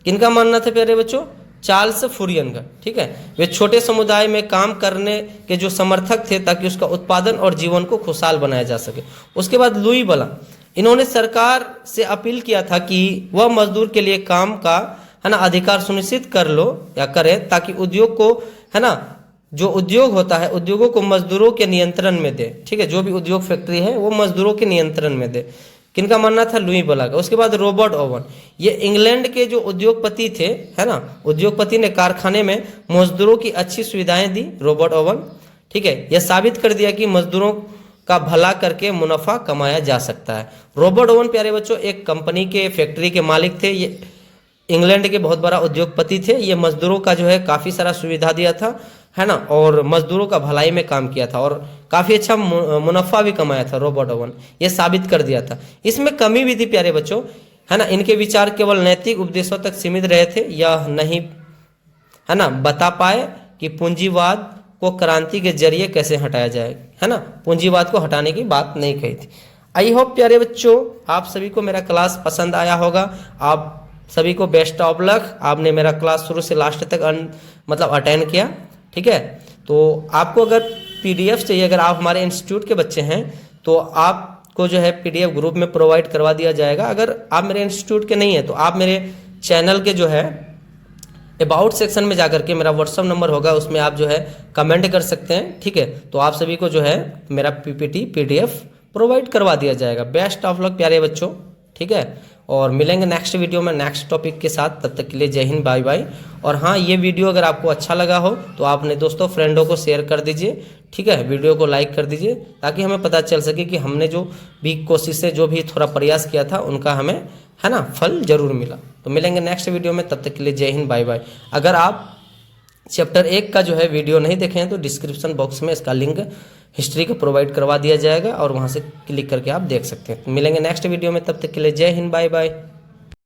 किनका मानना था प्यारे बच्चों, चार्ल्स फूरियन का। ठीक है, वे छोटे समुदाय में काम करने के जो समर्थक थे ताकि उसका उत्पादन और जीवन को खुशहाल बनाया जा सके। उसके बाद लुई बला, इन्होंने सरकार से अपील किया था कि वह मजदूर के लिए काम का है ना अधिकार सुनिश्चित कर लो या करें, ताकि उद्योग को, है ना, जो उद्योग होता है उद्योगों को मजदूरों के नियंत्रण में दे। ठीक है, जो भी उद्योग फैक्ट्री है वो मजदूरों के नियंत्रण में दे। किनका मानना था? लुई बोला का। उसके बाद रॉबर्ट ओवन, ये इंग्लैंड के जो उद्योगपति थे, है ना, उद्योगपति ने कारखाने में मजदूरों की अच्छी सुविधाएं दी, रॉबर्ट ओवन। ठीक है, यह साबित कर दिया कि मजदूरों का भला करके मुनाफा कमाया जा सकता है। रॉबर्ट ओवन प्यारे बच्चों एक कंपनी के फैक्ट्री के मालिक थे, ये इंग्लैंड के बहुत बड़ा उद्योगपति थे। ये मजदूरों का जो है काफ़ी सारा सुविधा दिया था, है ना, और मजदूरों का भलाई में काम किया था और काफ़ी अच्छा मुनाफा भी कमाया था रॉबर्ट ओवन, ये साबित कर दिया था। इसमें कमी भी थी प्यारे बच्चों, है ना, इनके विचार केवल नैतिक उपदेशों तक सीमित रहे थे, यह नहीं, है ना, बता पाए कि पूंजीवाद को क्रांति के जरिए कैसे हटाया जाए, है ना, पूंजीवाद को हटाने की बात नहीं कही थी। आई होप प्यारे बच्चों आप सभी को मेरा क्लास पसंद आया होगा। आप सभी को बेस्ट ऑफ लक। आपने मेरा क्लास शुरू से लास्ट तक मतलब अटेंड किया। ठीक है, तो आपको अगर पीडीएफ चाहिए, अगर आप हमारे इंस्टीट्यूट के बच्चे हैं तो आपको जो है पीडीएफ ग्रुप में प्रोवाइड करवा दिया जाएगा। अगर आप मेरे इंस्टीट्यूट के नहीं हैं तो आप मेरे चैनल के जो है अबाउट सेक्शन में जाकर के मेरा व्हाट्सअप नंबर होगा, उसमें आप जो है कमेंट कर सकते हैं। ठीक है, तो आप सभी को जो है मेरा पीपीटी पीडीएफ प्रोवाइड करवा दिया जाएगा। बेस्ट ऑफ लक प्यारे बच्चों। ठीक है, और मिलेंगे नेक्स्ट वीडियो में नेक्स्ट टॉपिक के साथ। तब तक के लिए जय हिंद, बाय बाय। और हाँ, ये वीडियो अगर आपको अच्छा लगा हो तो आप अपने दोस्तों फ्रेंडों को शेयर कर दीजिए। ठीक है, वीडियो को लाइक कर दीजिए ताकि हमें पता चल सके कि हमने जो भी कोशिशें, जो भी थोड़ा प्रयास किया था उनका हमें, है ना, फल जरूर मिला। तो मिलेंगे नेक्स्ट वीडियो में, तब तक के लिए जय हिंद, बाय बाय। अगर आप चैप्टर 1 का जो है वीडियो नहीं देखे हैं तो डिस्क्रिप्शन बॉक्स में इसका लिंक हिस्ट्री का प्रोवाइड करवा दिया जाएगा और वहाँ से क्लिक करके आप देख सकते हैं। मिलेंगे नेक्स्ट वीडियो में, तब तक के लिए जय हिंद, बाय बाय।